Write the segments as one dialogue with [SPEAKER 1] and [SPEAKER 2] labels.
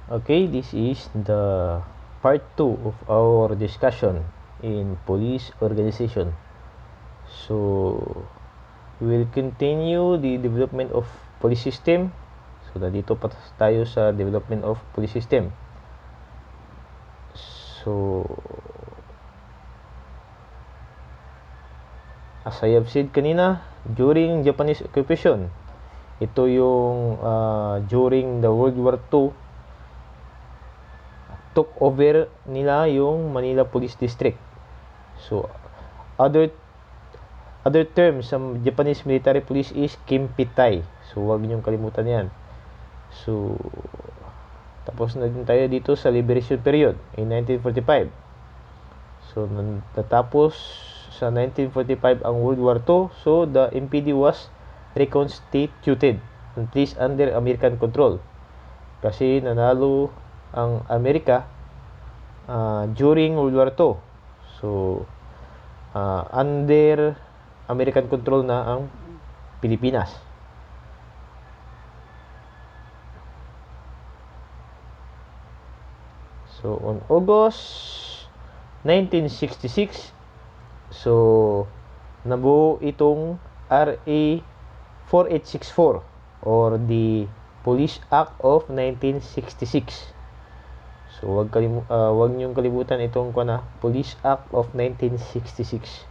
[SPEAKER 1] Okay, this is the part 2 of our discussion in police organization. So, we will continue the development of police system. So, nandito pa tayo sa development of police system. So, as I have said kanina, during Japanese occupation, ito yung during the World War II, took over nila yung Manila Police District. So, other terms sa Japanese military police is Kimpitai. So, huwag niyong kalimutan yan. So, tapos na din tayo dito sa liberation period in 1945. So, natapos sa 1945 ang World War II. So, the MPD was reconstituted and placed under American control. Kasi nanalo ang Amerika during World War II. So, under American control na ang Pilipinas. So, on August 1966, so, nabuo itong RA 4864 or the Police Act of 1966. So, wag niyong kalimutan itong Police Act of 1966.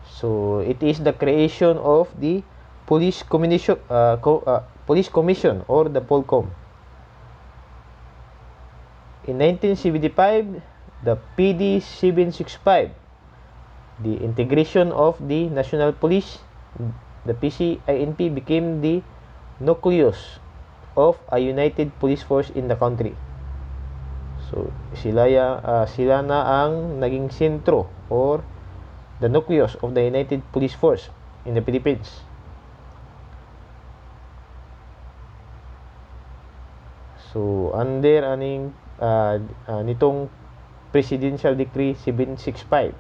[SPEAKER 1] So, it is the creation of the Police Commission or the POLCOM. In 1975, the PD 765, the integration of the National Police, the PCINP became the nucleus of a united police force in the country. So, sila na ang naging sentro or the nucleus of the United Police Force in the Philippines. So, under nitong Presidential Decree 765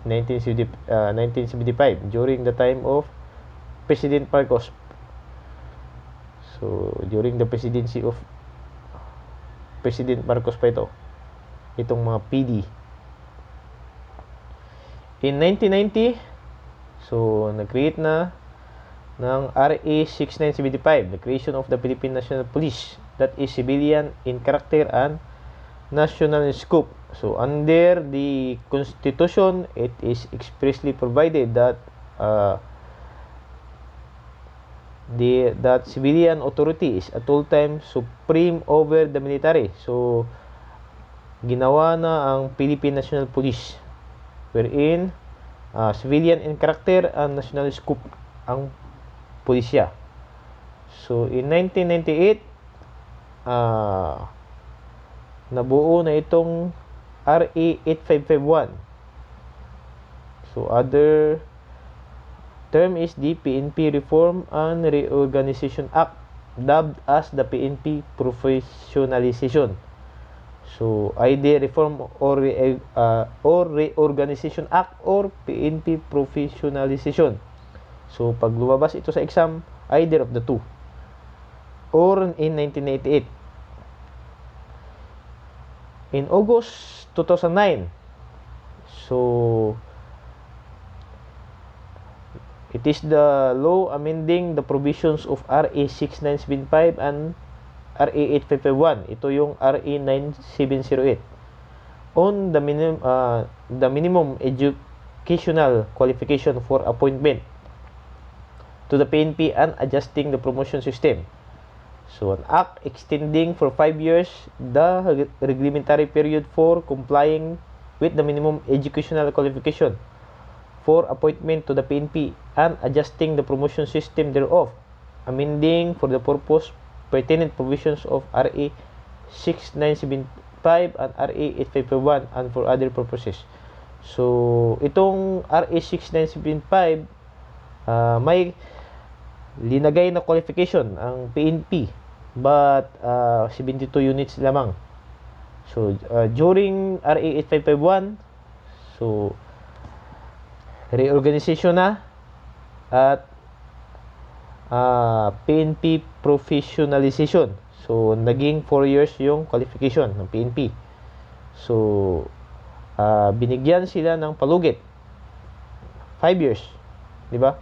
[SPEAKER 1] 1975 during the time of President Marcos. So, during the presidency of President Marcos pa itong mga PD. In 1990, so nag-create na ng RA 6975, the creation of the Philippine National Police that is civilian in character and national in scope. So under the Constitution, it is expressly provided that that civilian authority is at all times supreme over the military. So, ginawa na ang Philippine National Police wherein civilian in character and national scope ang pulisya. So, in 1998, nabuo na itong RA 8551. So, other term is the PNP Reform and Reorganization Act, dubbed as the PNP Professionalization. So, either Reform or Reorganization Act or PNP Professionalization. So, pag lumabas ito sa exam, either of the two. Or in 1988. In August 2009, so, it is the law amending the provisions of RA 6975 and RA 8551. Ito yung RA 9708 on the minimum educational qualification for appointment to the PNP and adjusting the promotion system. So, an act extending for 5 years the reglementary period for complying with the minimum educational qualification for appointment to the PNP and adjusting the promotion system thereof, amending for the purpose pertinent provisions of RA 6975 and RA 8551 and for other purposes. So, itong RA 6975 may linagay na qualification ang PNP but 72 units lamang. So, during RA 8551, so, reorganization na at PNP professionalization. So, naging 4 years yung qualification ng PNP. So, binigyan sila ng palugit. 5 years. Di ba?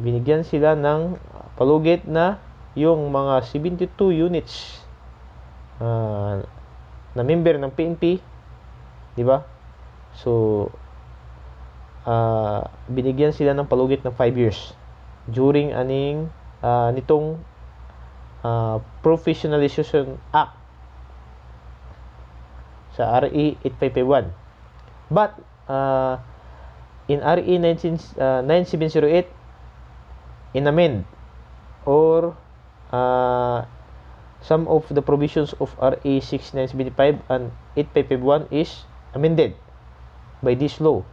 [SPEAKER 1] Binigyan sila ng palugit na yung mga 72 units na member ng PNP. Di ba? So, binigyan sila ng palugit ng 5 years during nitong Professionalization Act sa RE 8551. But in RE 9708 inamend or some of the provisions of RE 6975 and 8551 is amended by this law.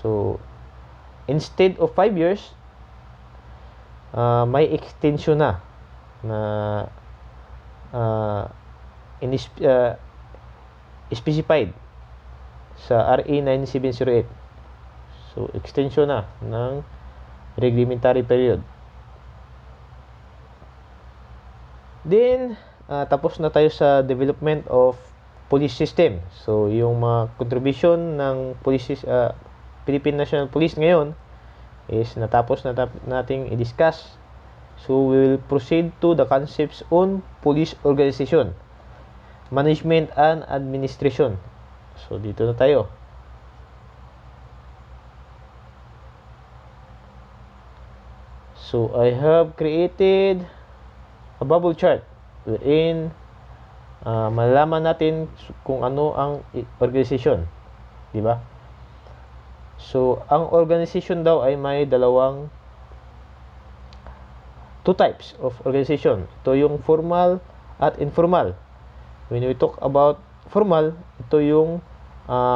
[SPEAKER 1] So instead of 5 years, may extension na specified sa RE 9708. So extension na ng reglementary period. Then tapos na tayo sa development of police system. So yung mga contribution ng police Philippine National Police ngayon is natapos nating i-discuss. So we will proceed to the concepts on police organization, management and administration. So dito na tayo. So I have created a bubble chart wherein malalaman natin kung ano ang organization, di ba? So ang organization daw ay may two types of organization. Ito yung formal at informal. When we talk about formal, ito yung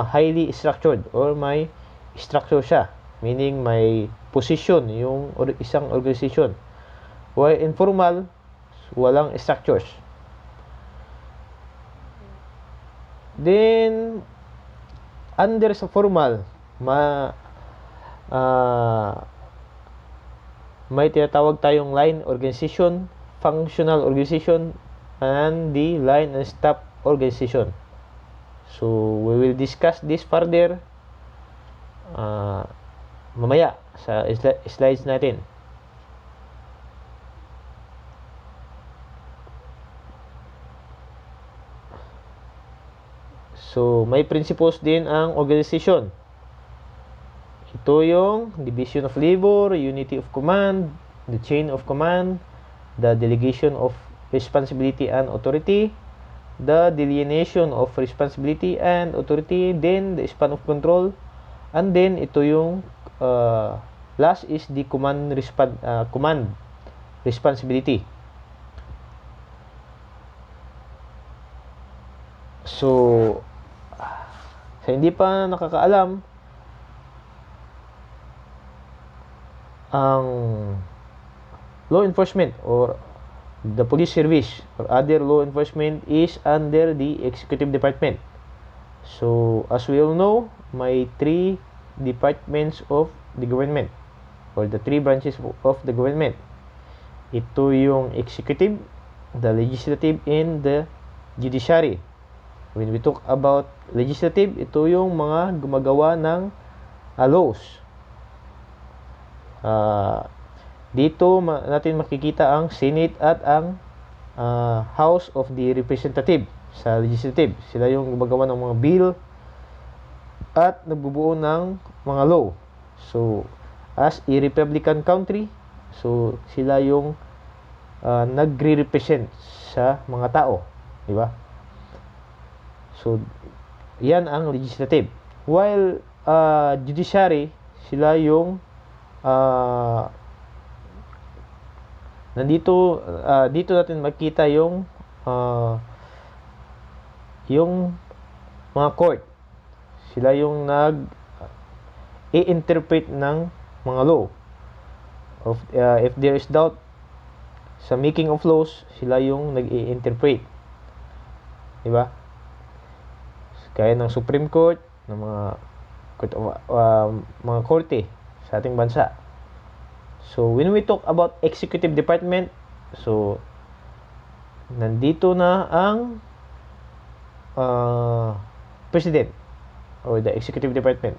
[SPEAKER 1] highly structured or may structure siya, meaning may position yung isang organization. While informal, walang structures. Then under sa formal, may tinatawag tayong line organization, functional organization, and the line and staff organization. So we will discuss this further mamaya sa slides natin. So may principles din ang organization. Ito yung division of labor, unity of command, the chain of command, the delegation of responsibility and authority, the delineation of responsibility and authority, then the span of control, and then ito yung last is the command responsibility. So sa hindi pa nakakaalam, ang law enforcement or the police service or other law enforcement is under the executive department. So as we all know, may 3 departments of the government or the 3 branches of the government. Ito yung executive, the legislative, and the judiciary. When we talk about legislative, ito yung mga gumagawa ng laws. Dito natin makikita ang Senate at ang House of the Representative sa legislative. Sila yung gumagawa ng mga bill at nagbubuo ng mga law. So as a republican country, so sila yung nagre-represent sa mga tao, di ba? So yan ang legislative. While judiciary, sila yung dito natin makita yung mga court. Sila yung i-interpret ng mga law. If there is doubt sa making of laws, sila yung nag-i-interpret. Diba? Kaya ng Supreme Court, ng mga korte sa ating bansa. So when we talk about executive department, so nandito na ang President or the Executive Department.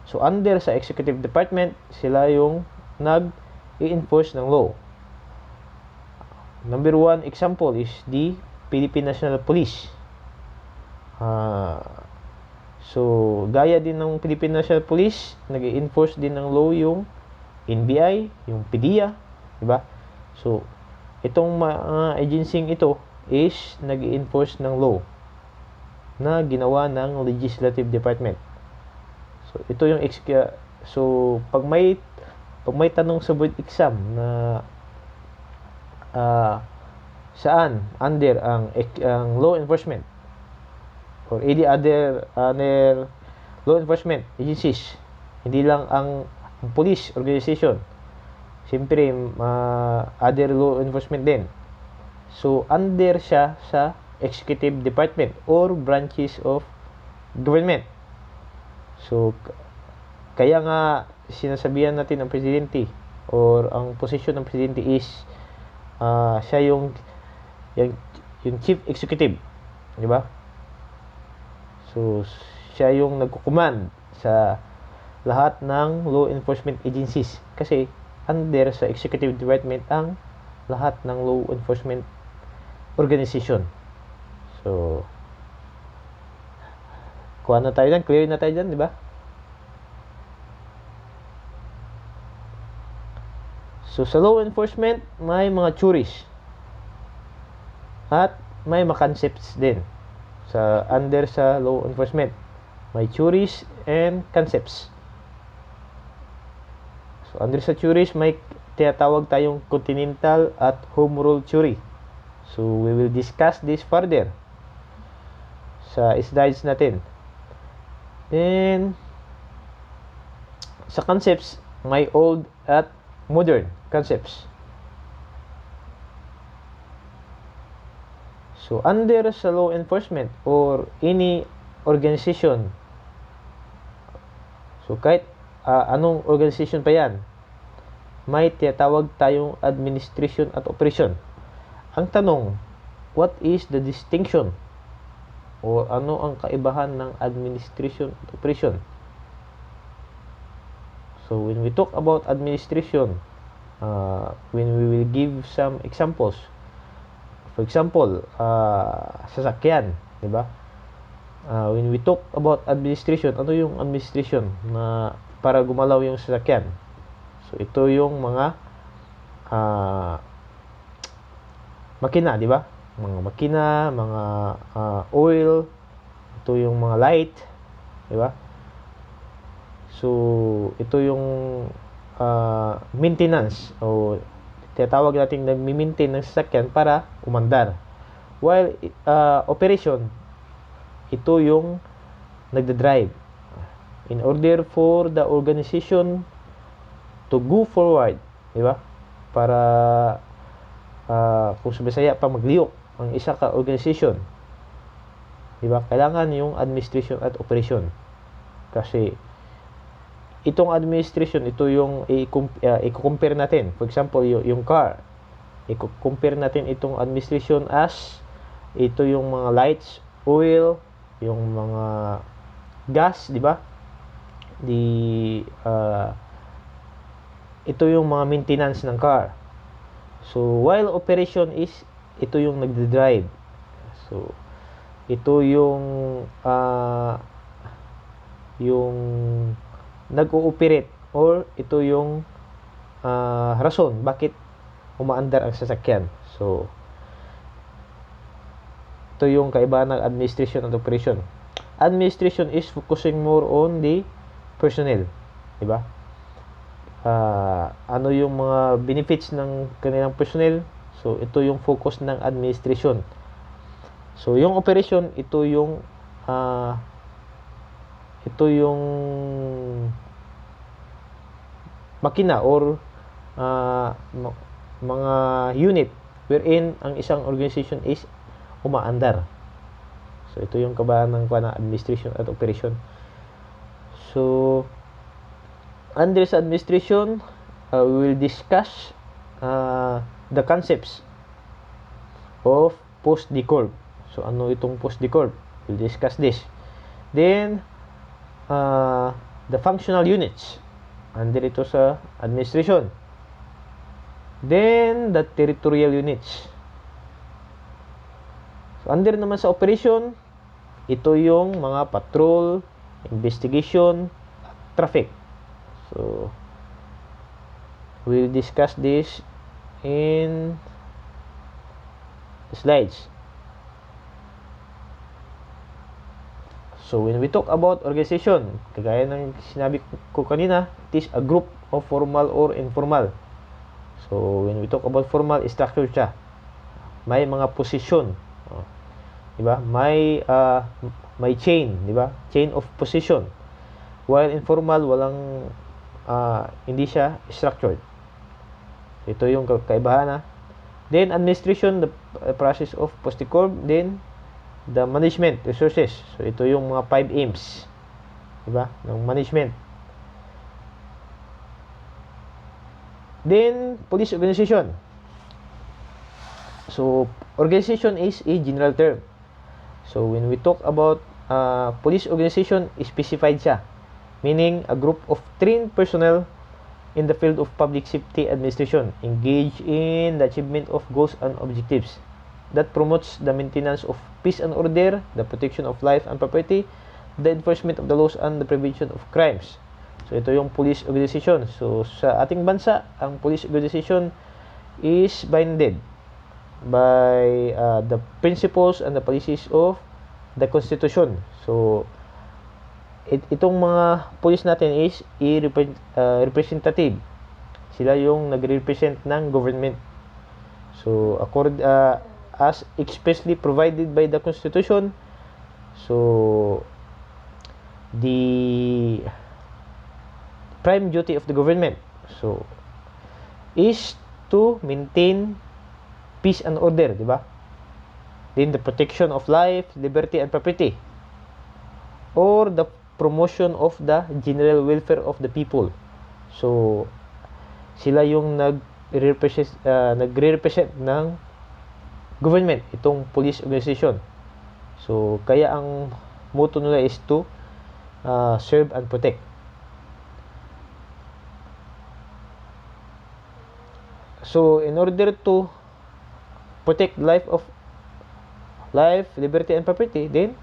[SPEAKER 1] So, under sa Executive Department, sila yung nag-i-enforce ng law. Number one example is the Philippine National Police. So, gaya din ng Philippine National Police, nag-i-enforce din ng law yung NBI, yung PDEA, diba? So, itong mga agencying ito is nag-i-enforce ng law na ginawa ng Legislative Department. So, ito yung pag may tanong sa board exam na saan under ang law enforcement or any other law enforcement agencies, hindi lang ang police organization, siyempre other law enforcement din. So, under siya sa executive department or branches of government. So, kaya nga sinasabihan natin ang presidente or ang posisyon ng presidente is siya yung chief executive, di ba? So, siya yung nagko-command sa lahat ng law enforcement agencies kasi under sa executive department ang lahat ng law enforcement organization. So, kuha na tayo dyan, clear na tayo dyan, di ba? So, sa law enforcement, may mga theories at may mga concepts din. Under sa law enforcement, may theories and concepts. So, under sa theories, may tinatawag tayong continental at home rule theory. So, we will discuss this further sa slides natin. Then, sa concepts, may old at modern concepts. So, under sa law enforcement or any organization, so kahit anong organization pa yan, may tinatawag tayong administration at operation. Ang tanong, what is the distinction o ano ang kaibahan ng administration at operation? So, when we talk about administration, when we will give some examples, for example, sasakyan, di ba? When we talk about administration, ano yung administration na para gumalaw yung sasakyan? So, ito yung mga makina, di ba? Mga makina, mga oil, ito yung mga light, di ba? So, ito yung maintenance o tinatawag natin nagmi-maintain ng sasakyan para umandar. While operation, ito yung nagda-drive. In order for the organization to go forward, di ba? Para kung sa Bisaya pa magliyok ang isa ka organization, di ba? Kailangan yung administration at operation. Kasi itong administration, ito yung i-compare natin. For example, yung car. I-compare natin itong administration as ito yung mga lights, oil, yung mga gas, di ba? Ito yung mga maintenance ng car. So, while operation is ito yung nagde-drive. So, ito yung nag-ooperate or ito yung rason bakit umaandar ang sasakyan. So, ito yung kaibahan ng administration at operation. Administration is focusing more on the personnel, di ba? Ano yung mga benefits ng kanilang personnel? So, ito yung focus ng administration. So, yung operation, ito yung makina or mga unit wherein ang isang organization is umaandar. So, ito yung kabahan ng administration at operation. So, under sa administration, we will discuss the concepts of post-decorp. So, ano itong post-decorp? We'll discuss this. Then, the functional units. Under ito sa administration. Then, the territorial units. So, under naman sa operation, ito yung mga patrol, investigation, traffic. So, we'll discuss this in slides. So, when we talk about organization, kagaya ng sinabi ko kanina, it is a group of formal or informal. So, when we talk about formal, structure siya. May mga position. Diba? May chain, diba? Chain of position. While informal, walang, hindi siya structured. Ito yung kaibahan. Then, administration, the process of post-decorp. Then, the management, resources. So, ito yung mga 5 aims. Diba? Ng management. Then, police organization. So, organization is a general term. So, when we talk about police organization, specified siya. Meaning, a group of trained personnel in the field of public safety administration engaged in the achievement of goals and objectives that promotes the maintenance of peace and order, the protection of life and property, the enforcement of the laws, and the prevention of crimes. So, ito yung police organization. So, sa ating bansa, ang police organization is binded by the principles and the policies of the Constitution. So, itong mga police natin is representative. Sila yung nagre-represent ng government. So, as expressly provided by the Constitution, so, the prime duty of the government, so, is to maintain peace and order, di ba? Then, the protection of life, liberty, and property, or the promotion of the general welfare of the people. So, sila yung nagre-represent ng government, itong police organization. So, kaya ang motto nila is to serve and protect. So, in order to protect life, liberty, and property, then,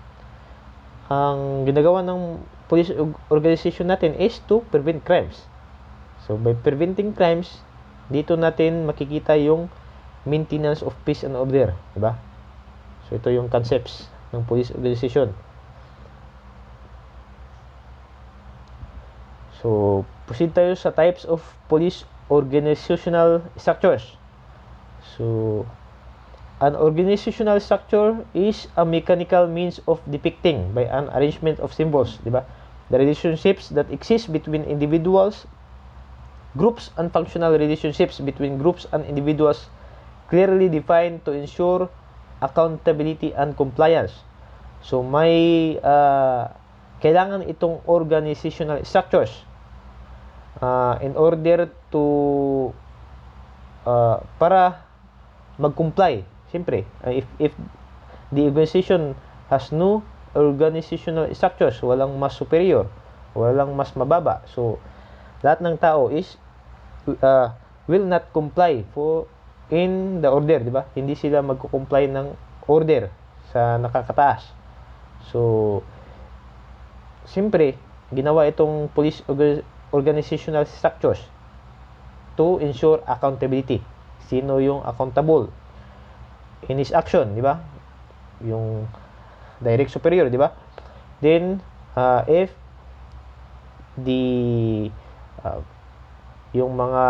[SPEAKER 1] ang ginagawa ng police organization natin is to prevent crimes. So, by preventing crimes, dito natin makikita yung maintenance of peace and order, diba? So, ito yung concepts ng police organization. So, proceed tayo sa types of police organizational structures. So, an organizational structure is a mechanical means of depicting by an arrangement of symbols, diba? The relationships that exist between individuals, groups, and functional relationships between groups and individuals clearly defined to ensure accountability and compliance. So, may kailangan itong organizational structures in order to para mag-comply. Siyempre, if the organization has no organizational structures, walang mas superior, walang mas mababa. So, lahat ng tao is will not comply in the order, di ba? Hindi sila magko-comply ng order sa nakakataas. So, siyempre, ginawa itong police organizational structures to ensure accountability. Sino yung accountable in his action, di ba? Yung direct superior, di ba? Then, if the yung mga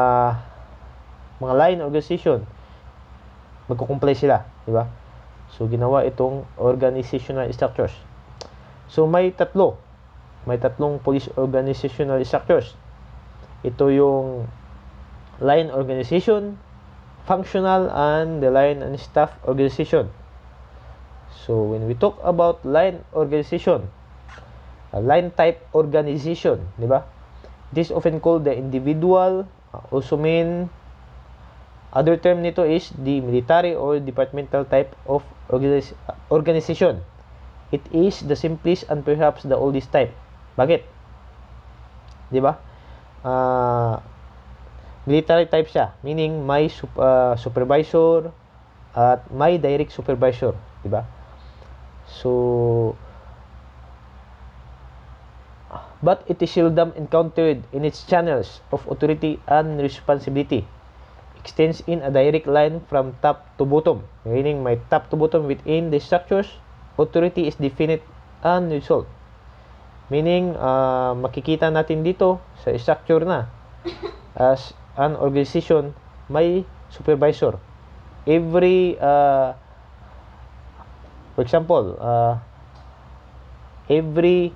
[SPEAKER 1] line organization magko-comply sila, di ba? So, ginawa itong organizational structures. So, may tatlong police organizational structures. Ito yung line organization, functional, and the line and staff organization. So, when we talk about line organization, a line type organization, di ba? This is often called the individual, also mean Other term nito is the military or departmental type of organization. It is the simplest and perhaps the oldest type. Bakit? Di ba? Military type siya, meaning may supervisor at may direct supervisor, di ba? So, but it is seldom encountered in its channels of authority and responsibility. Extends in a direct line from top to bottom, meaning may top to bottom within the structures. Authority is definite and result. Meaning, makikita natin dito sa structure na as an organization, may supervisor. Every, for example, every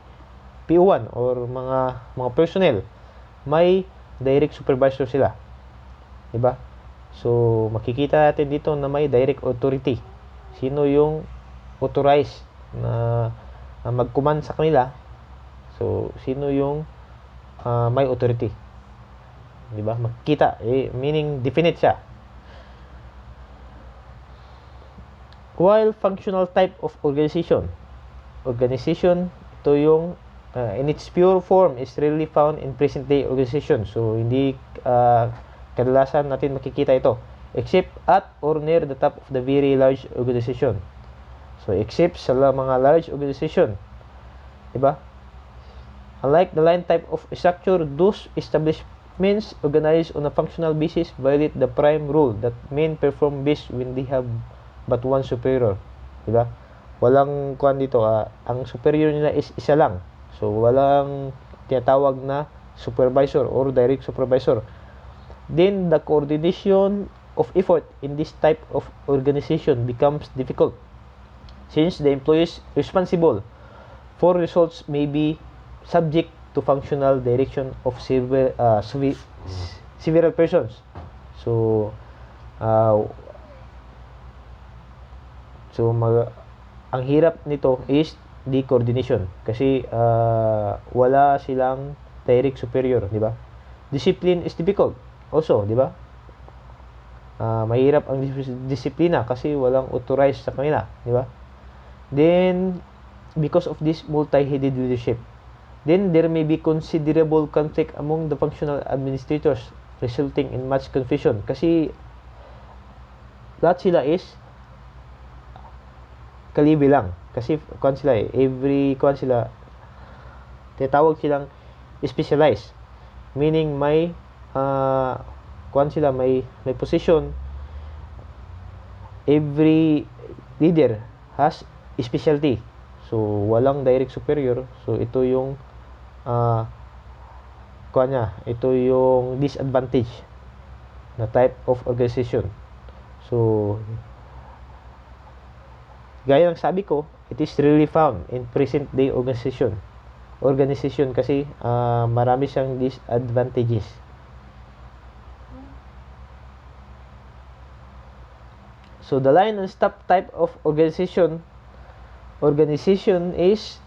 [SPEAKER 1] PO1 or mga personnel, may direct supervisor sila. Diba? So, makikita natin dito na may direct authority. Sino yung authorized na mag-command sa kanila? So, sino yung may authority? Diba? Makikita. Meaning, definite siya. While functional type of organization, ito yung in its pure form is rarely found in present-day organization. So, hindi kadalasan natin makikita ito except at or near the top of the very large organization. So, except sa mga large organization. Diba? Unlike the line type of structure, those establishments organized on a functional basis violate the prime rule that men perform best when they have but one superior. Diba? Walang kuan dito. Ang superior nila is isa lang. So, walang tinatawag na supervisor or direct supervisor. Then, the coordination of effort in this type of organization becomes difficult since the employees responsible for results may be subject to functional direction of several persons. So, ang hirap nito is the coordination kasi wala silang direct superior, di ba? Discipline is difficult also, di ba? Mahirap ang disiplina kasi walang authorized sa kanila, di ba? Then, because of this multi-headed leadership, then there may be considerable conflict among the functional administrators, resulting in much confusion. Kasi lahat sila is kalibi lang. Kasi tinatawag silang specialized. Meaning may may position. Every leader has specialty. So, walang direct superior. So, ito yung ito yung disadvantage na type of organization. So, gaya ng sabi ko, it is really found in present day organization kasi marami siyang disadvantages. So, the line and stop type of organization is,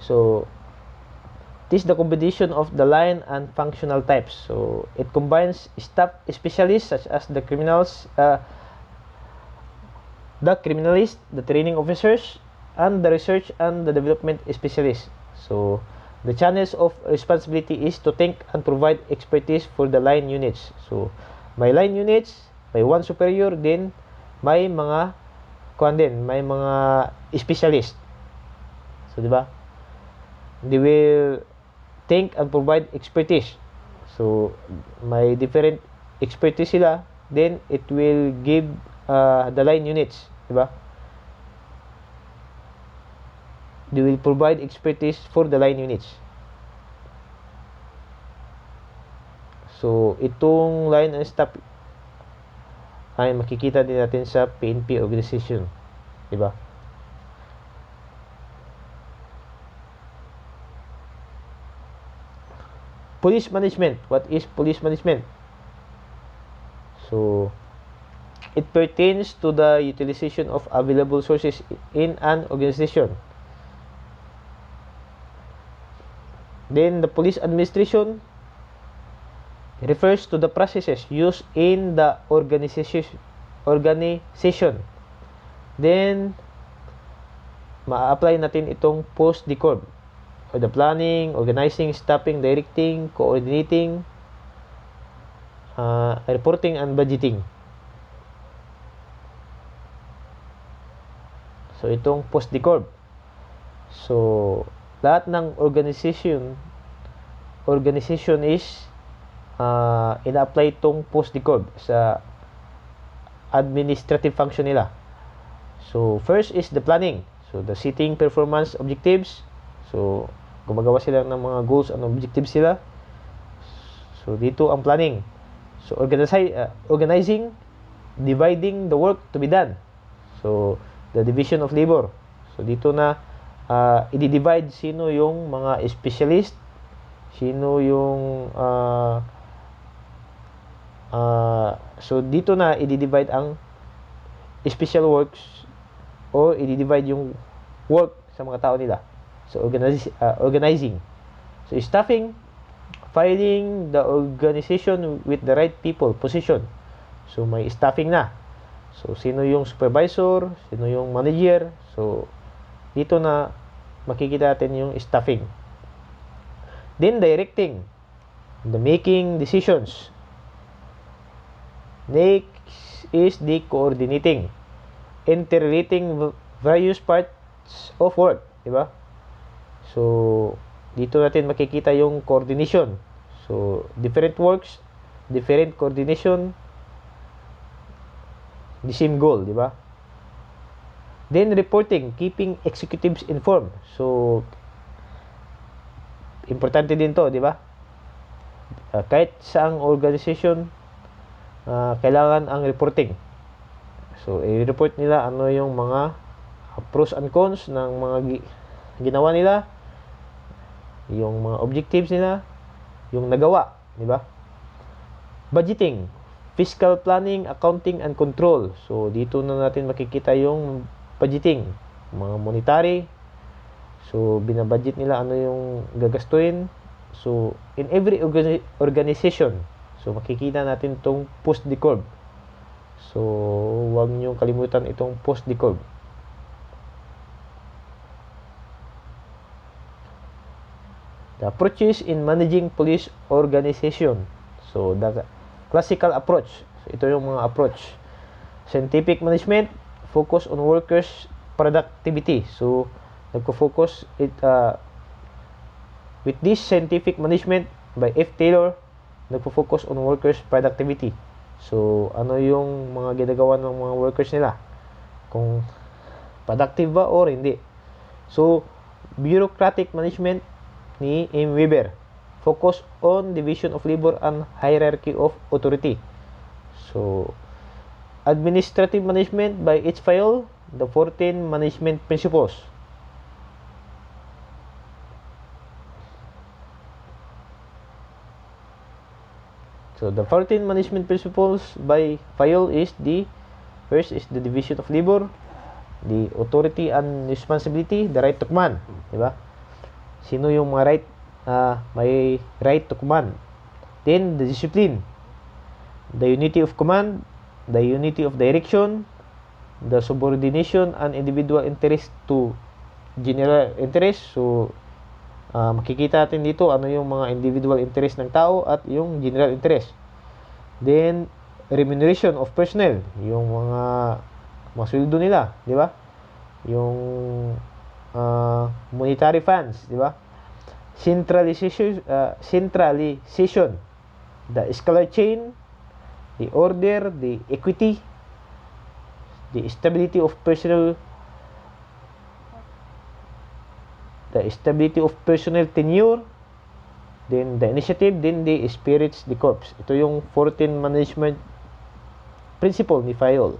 [SPEAKER 1] so, it is the combination of the line and functional types. So, it combines staff specialists such as the criminalists, the training officers, and the research and the development specialists. So, the channels of responsibility is to think and provide expertise for the line units. So, may line units, may one superior, then may mga specialist. So, di ba? They will think and provide expertise. So, may different expertise sila, then it will give the line units, di ba? They will provide expertise for the line units. So, itong line and staff ay makikita din natin sa PNP organization, di ba? Police management. What is police management? So, it pertains to the utilization of available sources in an organization. Then, the police administration refers to the processes used in the organization. Then, ma-apply natin itong post-decorb. O the planning, organizing, staffing, directing, coordinating, reporting, and budgeting. So, itong post-decorb. So, lahat ng organization is ina-apply itong post-decorb sa administrative function nila. So, first is the planning. So, the setting performance objectives. So, gumagawa sila ng mga goals and objectives sila. So, dito ang planning. So, organizing, dividing the work to be done. So, the division of labor. So, dito na i-divide sino yung mga specialist, sino yung so, dito na i-divide ang special works o i-divide yung work sa mga tao nila. So, organizing. So, staffing, filing the organization with the right people, position. So, may staffing na. So, sino yung supervisor, sino yung manager. So, dito na makikita natin yung staffing. Then, directing. The making decisions. Next is the coordinating. Interrelating various parts of work. Diba? So, dito natin makikita yung coordination. So, different works, different coordination, the same goal, di ba? Then, reporting, keeping executives informed. So, importante din to, di ba? Kahit saang organization, kailangan ang reporting. So, i-report nila ano yung mga pros and cons ng mga ginawa nila, yung mga objectives nila, yung nagawa, di ba? Budgeting, fiscal planning, accounting, and control. So, dito na natin makikita yung budgeting, mga monetary. So, binabudget nila ano yung gagastuin. So, in every organization, so, makikita natin itong post-decorb. So, huwag nyo kalimutan itong post-decorb. The approaches in managing police organization. So, the classical approach. So, ito yung mga approach. Scientific management, focus on workers' productivity. So, nagko-focus with this scientific management by F. Taylor, nagpo-focus on workers' productivity. So, ano yung mga ginagawa ng mga workers nila? Kung productive ba or hindi. So, bureaucratic management ni M. Weber. Focus on division of labor and hierarchy of authority. So, administrative management by H. Fayol, the 14 management principles. So, the 14 management principles by Fayol is first is the division of labor, the authority and responsibility, the right to command, di ba? Sino yung mga right, may right to command. Then, the discipline, the unity of command, the unity of direction, the subordination and individual interest to general interest. So, makikita natin dito ano yung mga individual interest ng tao at yung general interest. Then, remuneration of personnel, yung mga sweldo nila, di ba? Yung monetary funds, di ba? Centralization, the escalate chain, the order, the equity, the stability of personnel, tenure, then the initiative, then the spirits, the corps. Ito yung 14 management principle ni Fayol.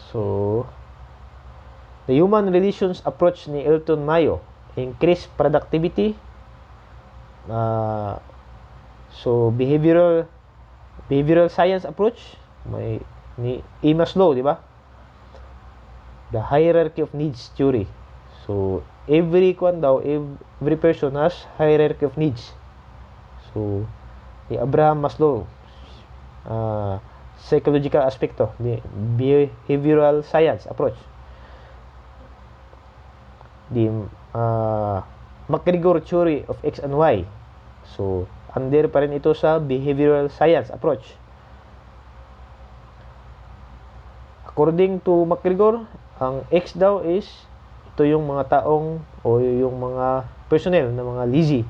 [SPEAKER 1] So, the human relations approach ni Elton Mayo, increase productivity. So, behavioral science approach, may ni A. Maslow, di ba? The hierarchy of needs theory. So, every person has hierarchy of needs. So, ni Abraham Maslow, psychological aspect to, the behavioral science approach. The McGregor theory of X and Y. So, under pa rin ito sa behavioral science approach. According to McGregor, ang X daw is ito yung mga taong o yung mga personnel na mga lazy.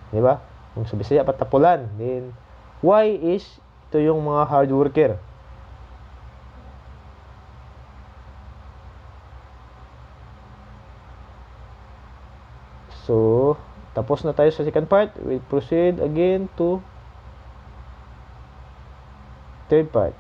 [SPEAKER 1] Di ba? Kung sa Bisaya, patapulan. Then, Y is ito yung mga hard worker. So, tapos na tayo sa second part. We'll proceed again to third part.